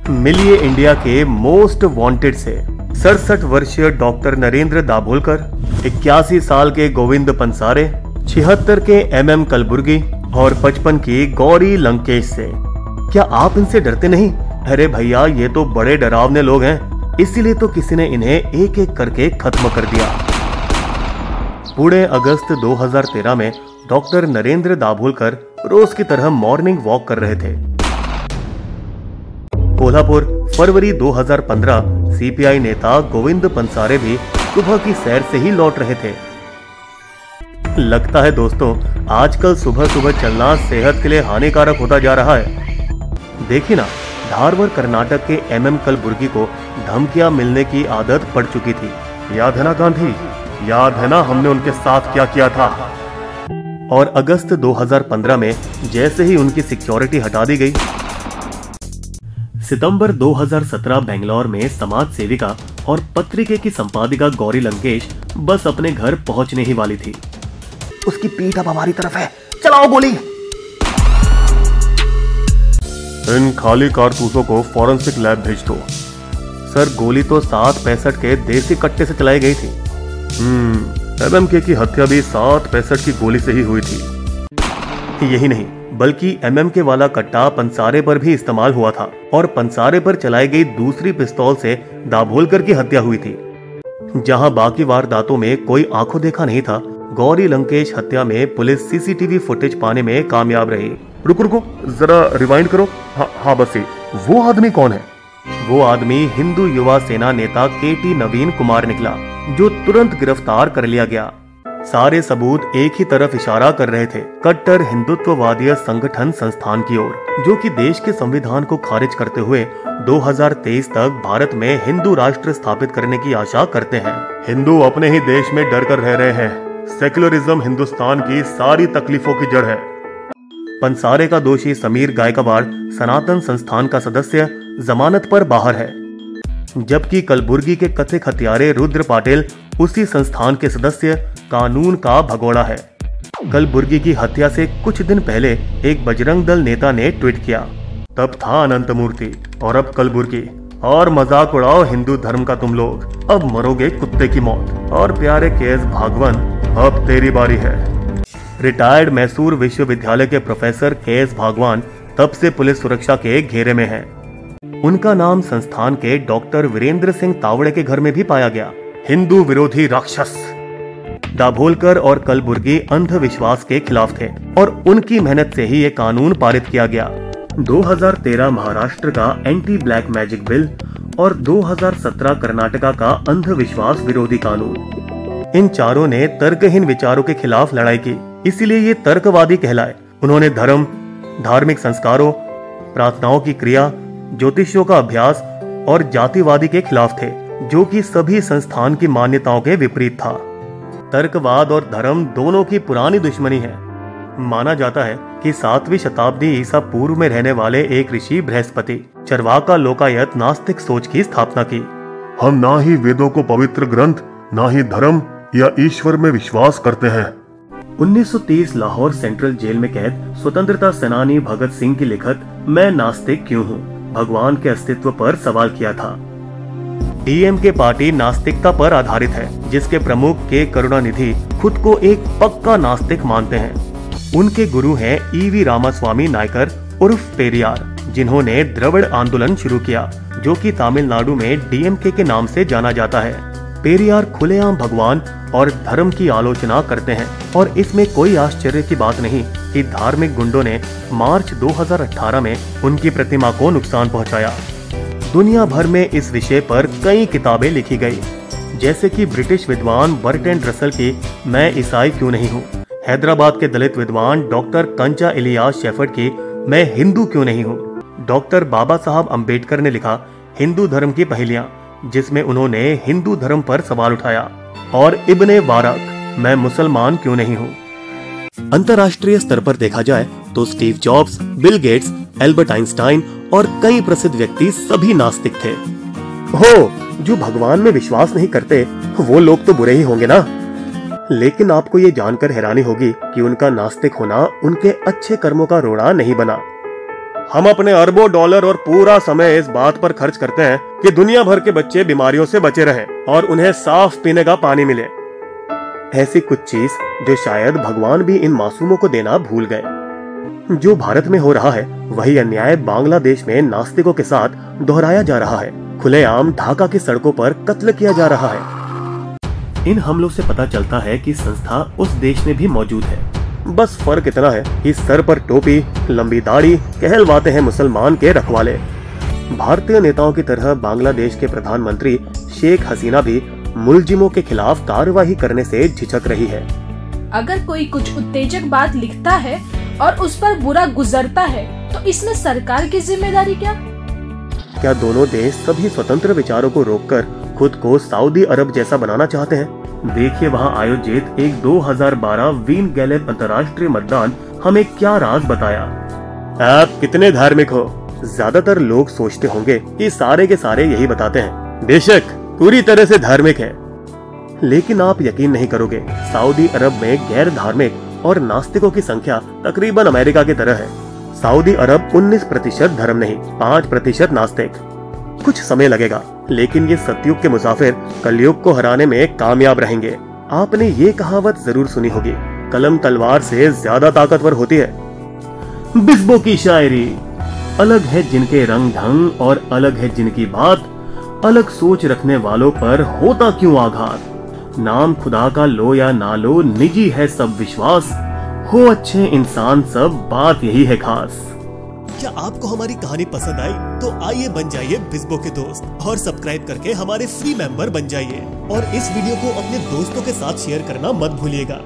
मिलिए इंडिया के most wanted से 67 वर्षीय डॉक्टर नरेंद्र दाभोलकर, 81 साल के गोविंद पंसारे, 76 के MM कलबुर्गी और 55 की गौरी लंकेश से। क्या आप इनसे डरते नहीं? अरे भैया, ये तो बड़े डरावने लोग हैं, इसीलिए तो किसी ने इन्हें एक एक करके खत्म कर दिया। पूरे अगस्त 2013 में डॉक्टर नरेंद्र दाभोलकर रोज की तरह मॉर्निंग वॉक कर रहे थे। कोल्हापुर, फरवरी 2015, CPI नेता गोविंद पंसारे भी सुबह की सैर से ही लौट रहे थे। लगता है दोस्तों, आजकल सुबह सुबह चलना सेहत के लिए हानिकारक होता जा रहा है। देखिए ना, धारवाड़ कर्नाटक के MM कलबुर्गी को धमकियां मिलने की आदत पड़ चुकी थी। याद है ना गांधी? याद है ना हमने उनके साथ क्या किया था? और अगस्त 2015 में जैसे ही उनकी सिक्योरिटी हटा दी गई, सितंबर 2017 बेंगलोर में समाज सेविका और पत्रिके की संपादिका गौरी लंकेश बस अपने घर पहुंचने ही वाली थी। उसकी पीठ अब हमारी तरफ है, चलाओ गोली। इन खाली कारतूसों को फॉरेंसिक लैब भेज दो। सर, गोली तो 765 के देसी कट्टे से चलाई गई थी। MMK की हत्या भी 765 की गोली से ही हुई थी। यही नहीं, बल्कि MMK वाला कट्टा पंसारे पर भी इस्तेमाल हुआ था और पंसारे पर चलाई गई दूसरी पिस्तौल से दाभोलकर की हत्या हुई थी। जहां बाकी वारदातों में कोई आंखों देखा नहीं था, गौरी लंकेश हत्या में पुलिस CCTV फुटेज पाने में कामयाब रही। रुको जरा रिवाइंड करो। हाँ बस ये। वो आदमी कौन है? वो आदमी हिंदू युवा सेना नेता KT नवीन कुमार निकला, जो तुरंत गिरफ्तार कर लिया गया। सारे सबूत एक ही तरफ इशारा कर रहे थे, कट्टर हिंदुत्ववादी संगठन संस्थान की ओर, जो कि देश के संविधान को खारिज करते हुए 2023 तक भारत में हिंदू राष्ट्र स्थापित करने की आशा करते हैं। हिंदू अपने ही देश में डर कर रह रहे हैं। सेक्युलरिज्म हिंदुस्तान की सारी तकलीफों की जड़ है। पंसारे का दोषी समीर गायकवाड़ सनातन संस्थान का सदस्य जमानत पर बाहर है, जबकि कलबुर्गी के कथित हत्यारे रुद्र पाटिल उसी संस्थान के सदस्य कानून का भगोड़ा है। कलबुर्गी की हत्या से कुछ दिन पहले एक बजरंग दल नेता ने ट्वीट किया, तब था अनंत मूर्ति और अब कलबुर्गी, और मजाक उड़ाओ हिंदू धर्म का तुम लोग, अब मरोगे कुत्ते की मौत। और प्यारे KS भागवन, अब तेरी बारी है। रिटायर्ड मैसूर विश्वविद्यालय के प्रोफेसर KS भागवान तब से पुलिस सुरक्षा के घेरे में हैं। उनका नाम संस्थान के डॉक्टर वीरेंद्र सिंह तावड़े के घर में भी पाया गया। हिंदू विरोधी राक्षस। दाभोलकर और कलबुर्गी अंधविश्वास के खिलाफ थे और उनकी मेहनत से ही ये कानून पारित किया गया। 2013 महाराष्ट्र का एंटी ब्लैक मैजिक बिल और 2017 कर्नाटका का अंधविश्वास विरोधी कानून। इन चारों ने तर्कहीन विचारों के खिलाफ लड़ाई की, इसीलिए ये तर्कवादी कहलाए। उन्होंने धर्म, धार्मिक संस्कारों, प्रार्थनाओं की क्रिया, ज्योतिषियों का अभ्यास और जातिवादी के खिलाफ थे, जो कि सभी संस्थान की मान्यताओं के विपरीत था। तर्कवाद और धर्म दोनों की पुरानी दुश्मनी है। माना जाता है कि 7वीं शताब्दी ईसा पूर्व में रहने वाले एक ऋषि बृहस्पति चरवाका लोकायत नास्तिक सोच की स्थापना की। हम ना ही वेदों को पवित्र ग्रंथ, ना ही धर्म या ईश्वर में विश्वास करते हैं। 1930 लाहौर सेंट्रल जेल में कैद स्वतंत्रता सेनानी भगत सिंह की लिखत मैं नास्तिक क्यों हूँ, भगवान के अस्तित्व पर सवाल किया था। DMK पार्टी नास्तिकता पर आधारित है, जिसके प्रमुख के करुणानिधि खुद को एक पक्का नास्तिक मानते हैं। उनके गुरु हैं EV रामास्वामी नायकर उर्फ पेरियार, जिन्होंने द्रविड़ आंदोलन शुरू किया, जो कि तमिलनाडु में DMK के नाम से जाना जाता है। पेरियार खुलेआम भगवान और धर्म की आलोचना करते हैं और इसमें कोई आश्चर्य की बात नहीं कि धार्मिक गुंडों ने मार्च 2018 में उनकी प्रतिमा को नुकसान पहुंचाया। दुनिया भर में इस विषय पर कई किताबें लिखी गई, जैसे कि ब्रिटिश विद्वान बर्ट्रैंड रसल की मैं ईसाई क्यों नहीं हूँ, हैदराबाद के दलित विद्वान डॉक्टर कंचा इलियास शेफर्ड की मैं हिंदू क्यों नहीं हूँ, डॉक्टर बाबा साहब अम्बेडकर ने लिखा हिंदू धर्म की पहेलियां, जिसमें उन्होंने हिंदू धर्म पर सवाल उठाया, और इब्ने वारक मैं मुसलमान क्यों नहीं हूँ। अंतर्राष्ट्रीय स्तर पर देखा जाए तो Steve jobs, Bill Gates, Albert Einstein और कई प्रसिद्ध व्यक्ति सभी नास्तिक थे। जो भगवान में विश्वास नहीं करते वो लोग तो बुरे ही होंगे ना। लेकिन आपको ये जानकर हैरानी होगी कि उनका नास्तिक होना उनके अच्छे कर्मों का रोड़ा नहीं बना। हम अपने अरबों डॉलर और पूरा समय इस बात पर खर्च करते हैं कि दुनिया भर के बच्चे बीमारियों से बचे रहें और उन्हें साफ पीने का पानी मिले। ऐसी कुछ चीज जो शायद भगवान भी इन मासूमों को देना भूल गए। जो भारत में हो रहा है वही अन्याय बांग्लादेश में नास्तिकों के साथ दोहराया जा रहा है। खुलेआम ढाका की सड़कों पर कत्ल किया जा रहा है। इन हमलों से पता चलता है कि संस्था उस देश में भी मौजूद है। बस फर्क इतना है कि सर पर टोपी, लंबी दाढ़ी कहलवाते हैं मुसलमान के रखवाले। भारतीय नेताओं की तरह बांग्लादेश के प्रधानमंत्री शेख हसीना भी मुलजिमों के खिलाफ कार्रवाई करने से झिझक रही है। अगर कोई कुछ उत्तेजक बात लिखता है और उस पर बुरा गुजरता है तो इसमें सरकार की जिम्मेदारी क्या? क्या दोनों देश सभी स्वतंत्र विचारों को रोककर खुद को सऊदी अरब जैसा बनाना चाहते हैं? देखिए वहां आयोजित एक 2012 वीन गैलेप अंतर्राष्ट्रीय मतदान हमें क्या राज बताया। आप कितने धार्मिक हो? ज्यादातर लोग सोचते होंगे कि सारे के सारे यही बताते हैं। बेशक पूरी तरह से धार्मिक है, लेकिन आप यकीन नहीं करोगे, सऊदी अरब में गैर धार्मिक और नास्तिकों की संख्या तकरीबन अमेरिका की तरह है। सऊदी अरब 19% धर्म नहीं, 5% नास्तिक। कुछ समय लगेगा, लेकिन ये सतयुग के मुसाफिर कलयुग को हराने में कामयाब रहेंगे। आपने ये कहावत जरूर सुनी होगी, कलम तलवार से ज्यादा ताकतवर होती है। बिस्बो की शायरी, अलग है जिनके रंग ढंग और अलग है जिनकी बात, अलग सोच रखने वालों पर होता क्यों आघात। नाम खुदा का लो या ना लो, निजी है सब विश्वास, हो अच्छे इंसान सब, बात यही है खास। क्या आपको हमारी कहानी पसंद आई? तो आइए बन जाइए बिस्बो के दोस्त और सब्सक्राइब करके हमारे फ्री मेंबर बन जाइए। और इस वीडियो को अपने दोस्तों के साथ शेयर करना मत भूलिएगा।